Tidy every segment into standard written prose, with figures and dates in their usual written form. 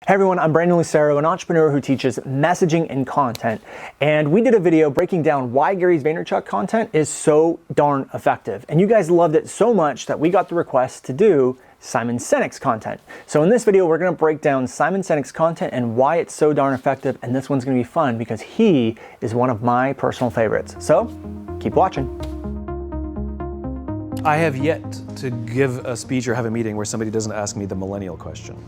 Hey everyone, I'm Brandon Lucero, an entrepreneur who teaches messaging and content. And we did a video breaking down why Gary Vaynerchuk content is so darn effective. And you guys loved it so much that we got the request to do Simon Sinek's content. So in this video, we're gonna break down Simon Sinek's content and why it's so darn effective. And this one's gonna be fun because he is one of my personal favorites. So keep watching. I have yet to give a speech or have a meeting where somebody doesn't ask me the millennial question.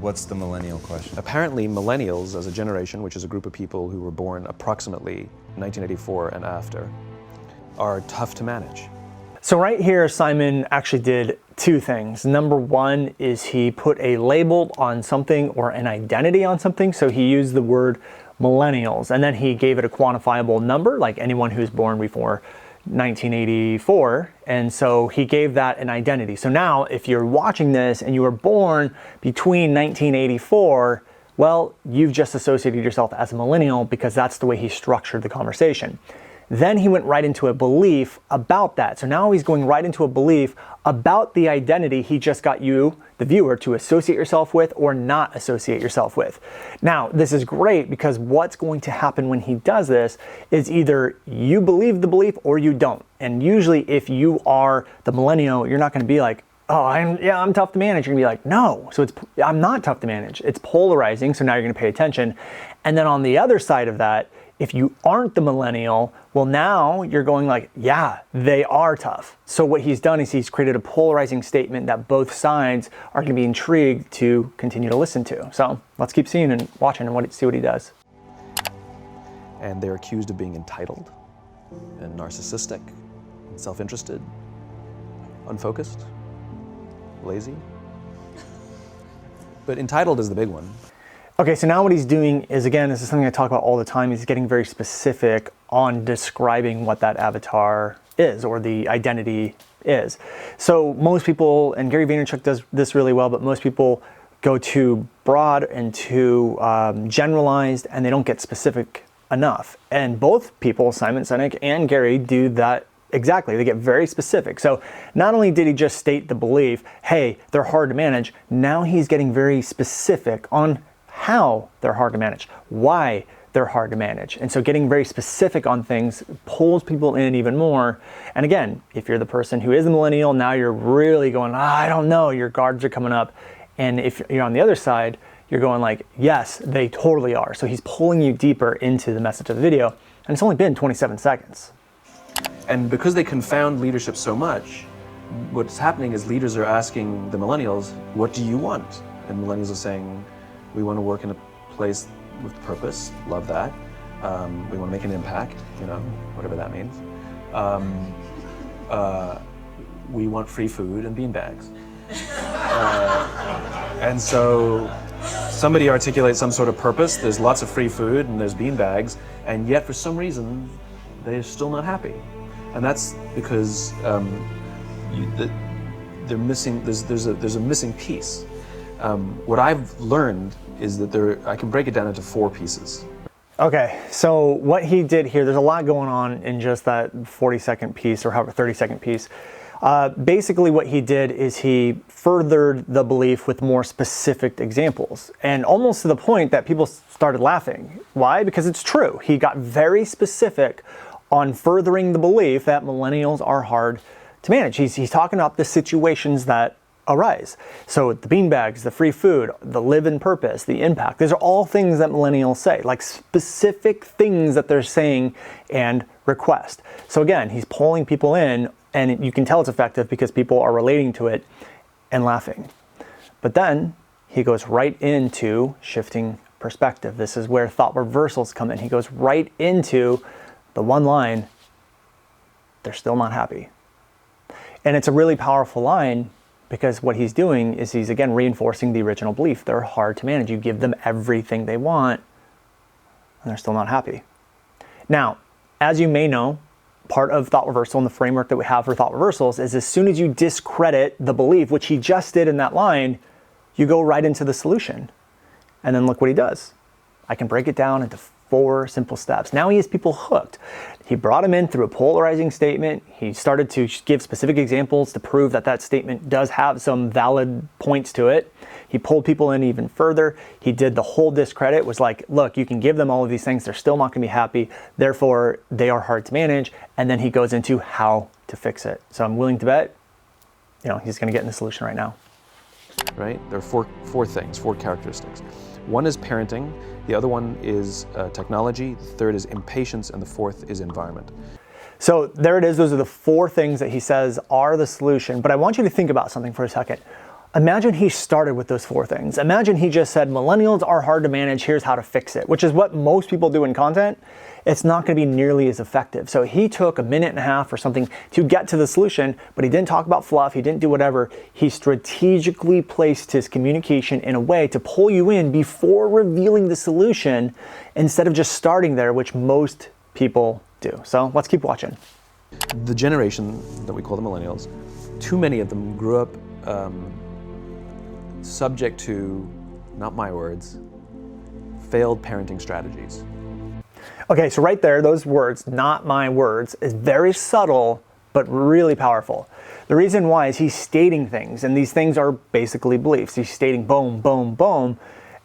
What's the millennial question? Apparently millennials as a generation, which is a group of people who were born approximately 1984 and after, are tough to manage. So right here, Simon actually did two things. Number one is he put a label on something or an identity on something. So he used the word millennials, and then he gave it a quantifiable number, like anyone who's born before 1984, and so he gave that an identity. So now if you're watching this and you were born between 1984, well, you've just associated yourself as a millennial because that's the way he structured the conversation. Then he went right into a belief about that. So now he's going right into a belief about the identity he just got you, the viewer, to associate yourself with or not associate yourself with. Now, this is great because what's going to happen when he does this is either you believe the belief or you don't. And usually if you are the millennial, you're not going to be like, oh, I'm tough to manage. You're gonna be like, no. So I'm not tough to manage. It's polarizing. So now you're gonna pay attention. And then on the other side of that, if you aren't the millennial, well, now you're going like, yeah, they are tough. So what he's done is he's created a polarizing statement that both sides are going to be intrigued to continue to listen to. So let's keep seeing and watching and see what he does. And they're accused of being entitled and narcissistic, and self-interested, unfocused, lazy. But entitled is the big one. Okay, so now what he's doing is, again, this is something I talk about all the time, he's getting very specific on describing what that avatar is or the identity is. So most people, and Gary Vaynerchuk does this really well, but most people go too broad and too generalized and they don't get specific enough. And both people, Simon Sinek and Gary, do that exactly. They get very specific. So not only did he just state the belief, hey, they're hard to manage, now he's getting very specific on how they're hard to manage, why they're hard to manage. And so getting very specific on things pulls people in even more. And again, if you're the person who is the millennial, now you're really going, I don't know, your guards are coming up. And if you're on the other side, you're going like, yes, they totally are. So he's pulling you deeper into the message of the video. And it's only been 27 seconds. And because they confound leadership so much, what's happening is leaders are asking the millennials, what do you want? And millennials are saying, we want to work in a place with purpose, love that. We want to make an impact, whatever that means. We want free food and beanbags. And so somebody articulates some sort of purpose, there's lots of free food and there's beanbags, and yet for some reason, they're still not happy. And that's because they're missing, there's a missing piece. What I've learned is that I can break it down into 4 pieces. Okay, so what he did here, there's a lot going on in just that 40-second piece or however 30-second piece. Basically what he did is he furthered the belief with more specific examples, and almost to the point that people started laughing. Why? Because it's true. He got very specific on furthering the belief that millennials are hard to manage. He's talking about the situations that arise. So the beanbags, the free food, the live in purpose, the impact, these are all things that millennials say, like specific things that they're saying and request. So again, he's pulling people in, and you can tell it's effective because people are relating to it and laughing. But then he goes right into shifting perspective. This is where thought reversals come in. He goes right into the one line, they're still not happy. And it's a really powerful line because what he's doing is he's, again, reinforcing the original belief. They're hard to manage. You give them everything they want, and they're still not happy. Now, as you may know, part of thought reversal and the framework that we have for thought reversals is as soon as you discredit the belief, which he just did in that line, you go right into the solution. And then look what he does. I can break it down into 4 simple steps. Now he has people hooked. He brought them in through a polarizing statement. He started to give specific examples to prove that that statement does have some valid points to it. He pulled people in even further. He did the whole discredit, was like, look, you can give them all of these things, they're still not gonna be happy, therefore they are hard to manage. And then he goes into how to fix it. So I'm willing to bet, he's gonna get in the solution right now. Right? There are four things, 4 characteristics. One is parenting, the other one is technology, the third is impatience, and the fourth is environment. So there it is. Those are the 4 things that he says are the solution. But I want you to think about something for a second. Imagine he started with those 4 things. Imagine he just said, millennials are hard to manage, here's how to fix it, which is what most people do in content. It's not going to be nearly as effective. So he took a minute and a half or something to get to the solution, but he didn't talk about fluff, he didn't do whatever. He strategically placed his communication in a way to pull you in before revealing the solution instead of just starting there, which most people do. So let's keep watching. The generation that we call the millennials, too many of them grew up subject to, not my words, failed parenting strategies. Okay, so right there, those words, not my words, is very subtle, but really powerful. The reason why is he's stating things, and these things are basically beliefs. He's stating boom, boom, boom.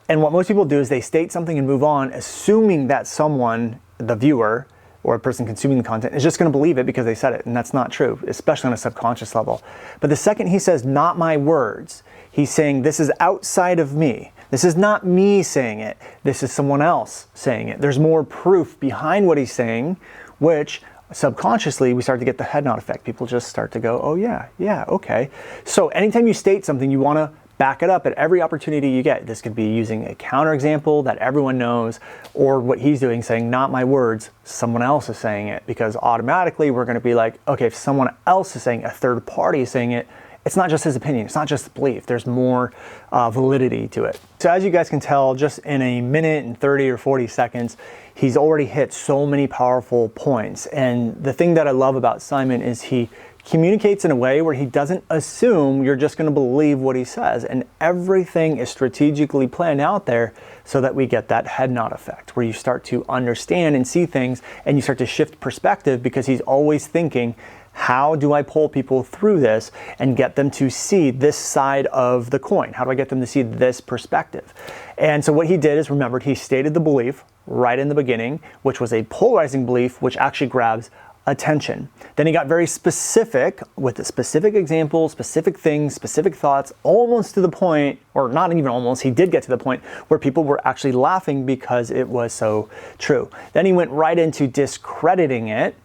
And what most people do is they state something and move on, assuming that someone, the viewer, or a person consuming the content is just going to believe it because they said it, and that's not true, especially on a subconscious level. But the second he says, not my words, he's saying this is outside of me. This is not me saying it. This is someone else saying it. There's more proof behind what he's saying, which subconsciously we start to get the head nod effect. People just start to go, oh yeah, okay. So anytime you state something, you want to back it up at every opportunity you get. This could be using a counterexample that everyone knows, or what he's doing, saying, not my words, someone else is saying it, because automatically we're going to be like, okay, if someone else is saying, a third party is saying it, it's not just his opinion, it's not just belief, there's more validity to it. So as you guys can tell, just in a minute and 30 or 40 seconds, he's already hit so many powerful points. And the thing that I love about Simon is he communicates in a way where he doesn't assume you're just going to believe what he says, and everything is strategically planned out there so that we get that head nod effect where you start to understand and see things, and you start to shift perspective because he's always thinking, how do I pull people through this and get them to see this side of the coin? How do I get them to see this perspective? And so what he did is, remembered, he stated the belief right in the beginning, which was a polarizing belief, which actually grabs attention. Then he got very specific with the specific examples, specific things, specific thoughts, almost to the point, or not even almost, he did get to the point where people were actually laughing because it was so true. Then he went right into discrediting it,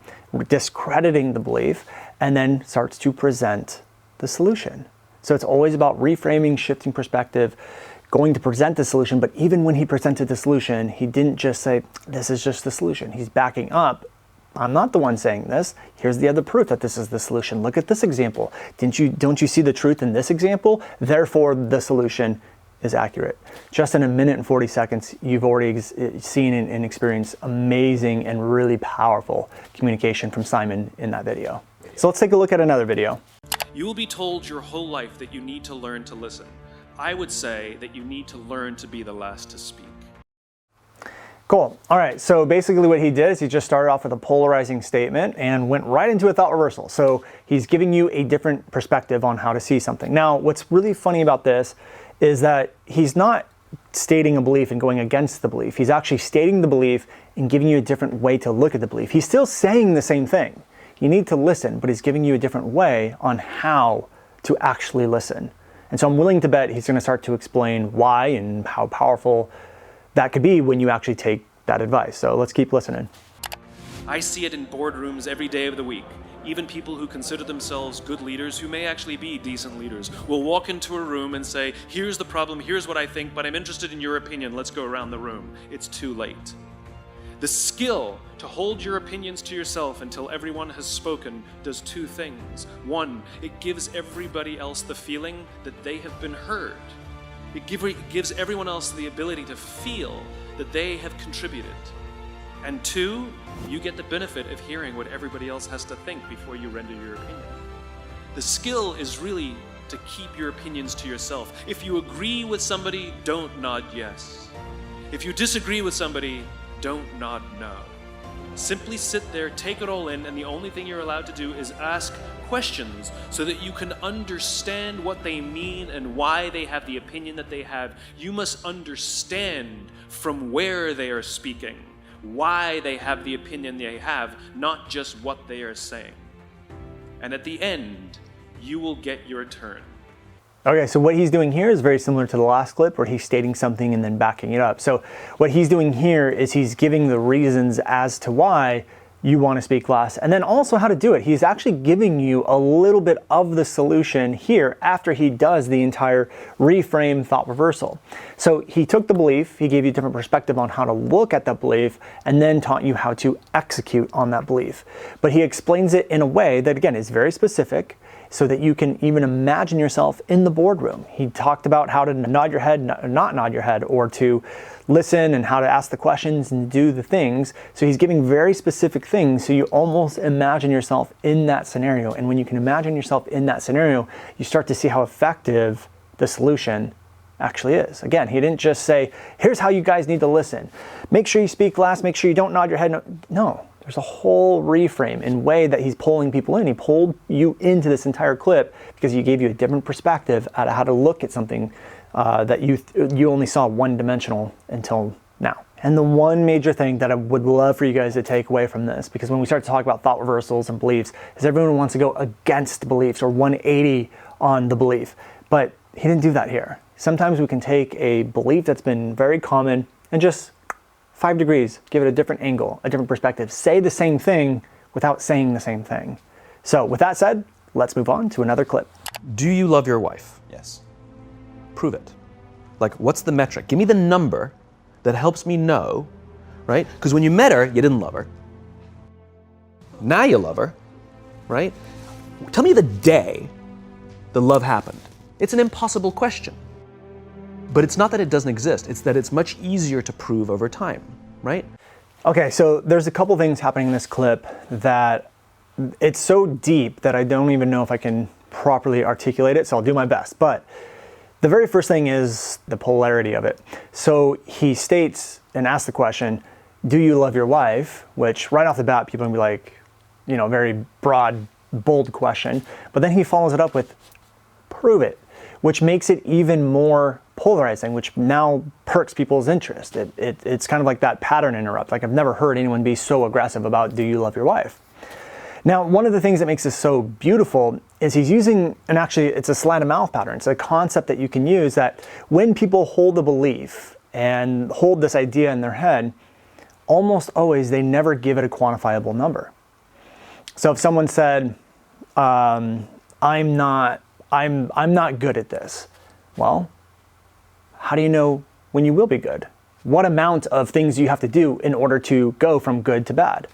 discrediting the belief, and then starts to present the solution. So it's always about reframing, shifting perspective, going to present the solution. But even when he presented the solution, he didn't just say, this is just the solution. He's backing up. I'm not the one saying this. Here's the other proof that this is the solution. Look at this example. Don't you see the truth in this example? Therefore, the solution is accurate. Just in a minute and 40 seconds, you've already seen and experienced amazing and really powerful communication from Simon in that video. So let's take a look at another video. You will be told your whole life that you need to learn to listen. I would say that you need to learn to be the last to speak. Cool. All right. So basically what he did is he just started off with a polarizing statement and went right into a thought reversal. So he's giving you a different perspective on how to see something. Now, what's really funny about this is that he's not stating a belief and going against the belief. He's actually stating the belief and giving you a different way to look at the belief. He's still saying the same thing. You need to listen, but he's giving you a different way on how to actually listen. And so I'm willing to bet he's going to start to explain why and how powerful that could be when you actually take that advice. So let's keep listening. I see it in boardrooms every day of the week. Even people who consider themselves good leaders, who may actually be decent leaders, will walk into a room and say, here's the problem, here's what I think, but I'm interested in your opinion, let's go around the room. It's too late. The skill to hold your opinions to yourself until everyone has spoken does 2 things. 1, it gives everybody else the feeling that they have been heard. It gives everyone else the ability to feel that they have contributed. And 2, you get the benefit of hearing what everybody else has to think before you render your opinion. The skill is really to keep your opinions to yourself. If you agree with somebody, don't nod yes. If you disagree with somebody, don't not know. Simply sit there, take it all in, and the only thing you're allowed to do is ask questions so that you can understand what they mean and why they have the opinion that they have. You must understand from where they are speaking, why they have the opinion they have, not just what they are saying. And at the end, you will get your turn. Okay, so what he's doing here is very similar to the last clip where he's stating something and then backing it up. So what he's doing here is he's giving the reasons as to why you want to speak last, and then also how to do it. He's actually giving you a little bit of the solution here after he does the entire reframe thought reversal. So he took the belief, he gave you a different perspective on how to look at that belief, and then taught you how to execute on that belief. But he explains it in a way that, again, is very specific, so that you can even imagine yourself in the boardroom. He talked about how to nod your head, not nod your head, or to listen, and how to ask the questions and do the things. So he's giving very specific things, so you almost imagine yourself in that scenario. And when you can imagine yourself in that scenario, you start to see how effective the solution actually is. Again, he didn't just say, here's how you guys need to listen. Make sure you speak last, make sure you don't nod your head. No. There's a whole reframe and way that he's pulling people in. He pulled you into this entire clip because he gave you a different perspective at how to look at something that you only saw one-dimensional until now. And the one major thing that I would love for you guys to take away from this, because when we start to talk about thought reversals and beliefs, is everyone wants to go against beliefs or 180 on the belief. But he didn't do that here. Sometimes we can take a belief that's been very common and just 5 degrees, give it a different angle, a different perspective. Say the same thing without saying the same thing. So with that said, let's move on to another clip. Do you love your wife? Yes. Prove it. Like, what's the metric? Give me the number that helps me know, right? Because when you met her, you didn't love her. Now you love her, right? Tell me the day the love happened. It's an impossible question. But it's not that it doesn't exist, it's that it's much easier to prove over time, right? Okay, so there's a couple things happening in this clip that it's so deep that I don't even know if I can properly articulate it, so I'll do my best. But the very first thing is the polarity of it. So he states and asks the question, do you love your wife? Which right off the bat, people are gonna be like, you know, very broad, bold question. But then he follows it up with, prove it, which makes it even more polarizing, which now perks people's interest. It's kind of like that pattern interrupt. Like, I've never heard anyone be so aggressive about, do you love your wife? Now, one of the things that makes this so beautiful is he's using, and actually it's a sleight of mouth pattern. It's a concept that you can use that when people hold a belief and hold this idea in their head, almost always they never give it a quantifiable number. So if someone said, I'm not good at this. Well, how do you know when you will be good? What amount of things do you have to do in order to go from good to bad?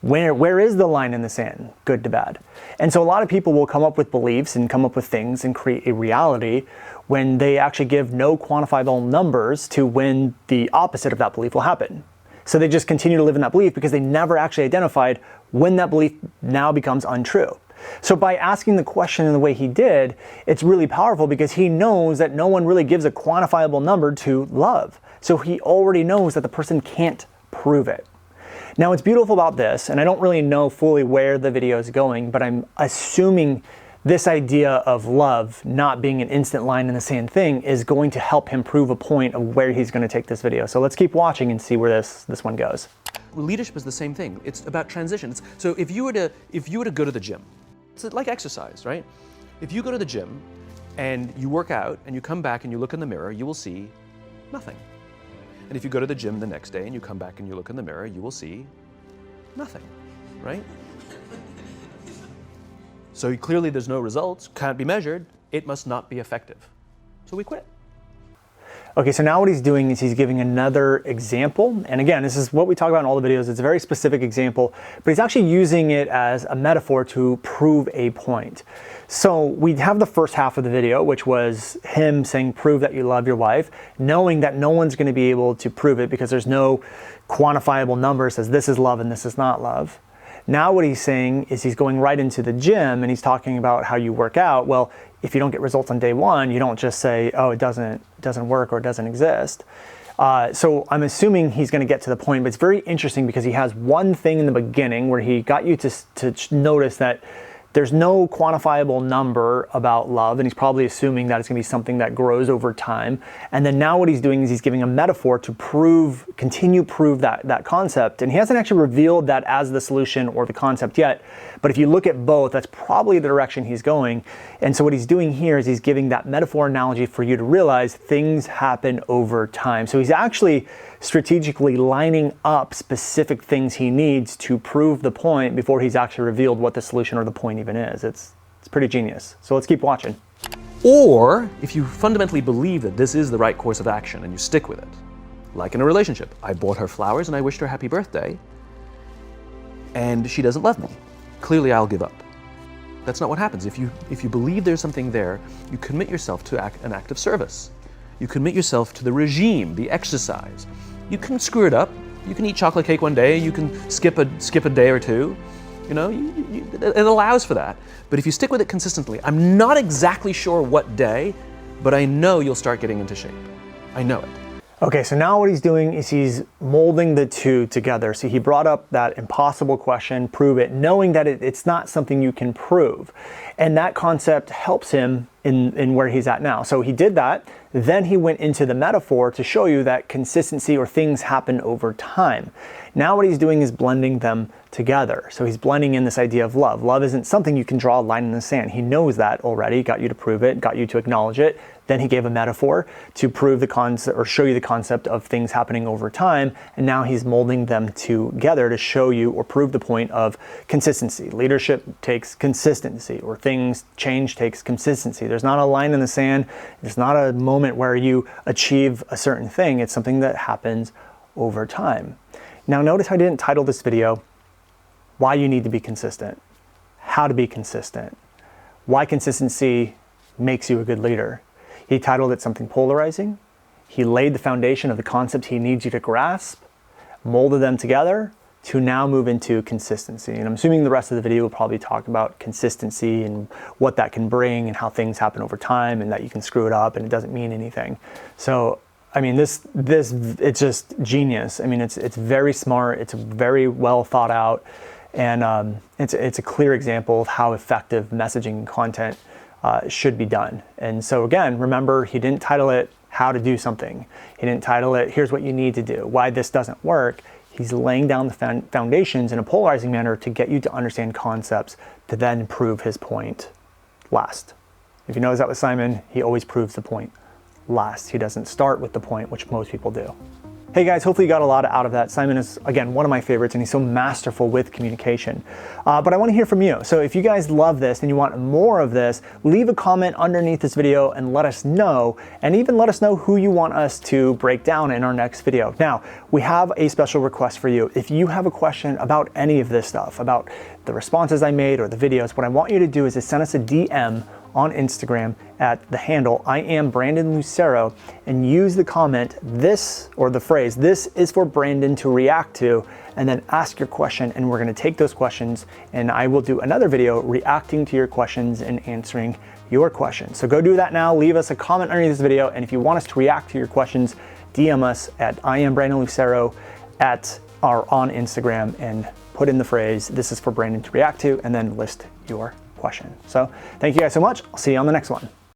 Where is the line in the sand, good to bad? And so a lot of people will come up with beliefs and come up with things and create a reality when they actually give no quantifiable numbers to when the opposite of that belief will happen. So they just continue to live in that belief because they never actually identified when that belief now becomes untrue. So by asking the question in the way he did, it's really powerful because he knows that no one really gives a quantifiable number to love. So he already knows that the person can't prove it. Now, what's beautiful about this, and I don't really know fully where the video is going, but I'm assuming this idea of love not being an instant line in the sand thing is going to help him prove a point of where he's going to take this video. So let's keep watching and see where this one goes. Leadership is the same thing. It's about transitions. So if you were to go to the gym, it's like exercise, right? If you go to the gym and you work out and you come back and you look in the mirror, you will see nothing. And if you go to the gym the next day and you come back and you look in the mirror, you will see nothing, right? So clearly there's no results, can't be measured, it must not be effective. So we quit. Okay, so now what he's doing is he's giving another example. And again, this is what we talk about in all the videos. It's a very specific example, but he's actually using it as a metaphor to prove a point. So we have the first half of the video, which was him saying, prove that you love your wife, knowing that no one's going to be able to prove it because there's no quantifiable number that says this is love and this is not love. Now what he's saying is he's going right into the gym and he's talking about how you work out. Well, if you don't get results on day one, you don't just say, oh, it doesn't work or it doesn't exist. So I'm assuming he's going to get to the point, but it's very interesting because he has one thing in the beginning where he got you to notice that there's no quantifiable number about love, and he's probably assuming that it's going to be something that grows over time. And then now what he's doing is he's giving a metaphor to prove that concept. And he hasn't actually revealed that as the solution or the concept yet. But if you look at both, that's probably the direction he's going. And so what he's doing here is he's giving that metaphor analogy for you to realize things happen over time. So he's actually strategically lining up specific things he needs to prove the point before he's actually revealed what the solution or the point even is. It's pretty genius. So let's keep watching. Or if you fundamentally believe that this is the right course of action and you stick with it, like in a relationship, I bought her flowers and I wished her happy birthday, and she doesn't love me. Clearly I'll give up. That's not what happens. If you believe there's something there, you commit yourself to an act of service. You commit yourself to the regime, the exercise. You can screw it up. You can eat chocolate cake one day. You can skip a day or two. You know, it allows for that. But if you stick with it consistently, I'm not exactly sure what day, but I know you'll start getting into shape. I know it. Okay, so now what he's doing is he's molding the two together. So he brought up that impossible question, prove it, knowing that it's not something you can prove. And that concept helps him in where he's at now. So he did that. Then he went into the metaphor to show you that consistency or things happen over time. Now what he's doing is blending them together. So he's blending in this idea of love. Love isn't something you can draw a line in the sand. He knows that already, got you to prove it, got you to acknowledge it. Then he gave a metaphor to prove the concept or show you the concept of things happening over time. And now he's molding them together to show you or prove the point of consistency. Leadership takes consistency, or things change takes consistency. There's not a line in the sand. There's not a moment where you achieve a certain thing. It's something that happens over time. Now notice I didn't title this video, Why You Need to Be Consistent, How to Be Consistent, Why Consistency Makes You a Good Leader. He titled it something polarizing. He laid the foundation of the concept he needs you to grasp, molded them together to now move into consistency. And I'm assuming the rest of the video will probably talk about consistency and what that can bring and how things happen over time and that you can screw it up and it doesn't mean anything. So, I mean, this it's just genius. I mean, it's very smart. It's very well thought out. And it's a clear example of how effective messaging and content should be done. And so again, remember, he didn't title it How to Do Something. He didn't title it Here's What You Need to Do, Why This Doesn't Work. He's laying down the foundations in a polarizing manner to get you to understand concepts to then prove his point last. If you notice that with Simon, he always proves the point last. He doesn't start with the point, which most people do. Hey guys, hopefully you got a lot out of that. Simon is, again, one of my favorites, and he's so masterful with communication. But I want to hear from you. So if you guys love this and you want more of this, leave a comment underneath this video and let us know, and even let us know who you want us to break down in our next video. Now, we have a special request for you. If you have a question about any of this stuff, about the responses I made or the videos, what I want you to do is to send us a DM on Instagram at the handle I am Brandon Lucero, and use the comment this, or the phrase, "This is for Brandon to react to," and then ask your question, and we're going to take those questions and I will do another video reacting to your questions and answering your questions. So go do that now. Leave us a comment underneath this video, and if you want us to react to your questions, DM us at I am Brandon Lucero on Instagram and put in the phrase "This is for Brandon to react to," and then list your question. So thank you guys so much. I'll see you on the next one.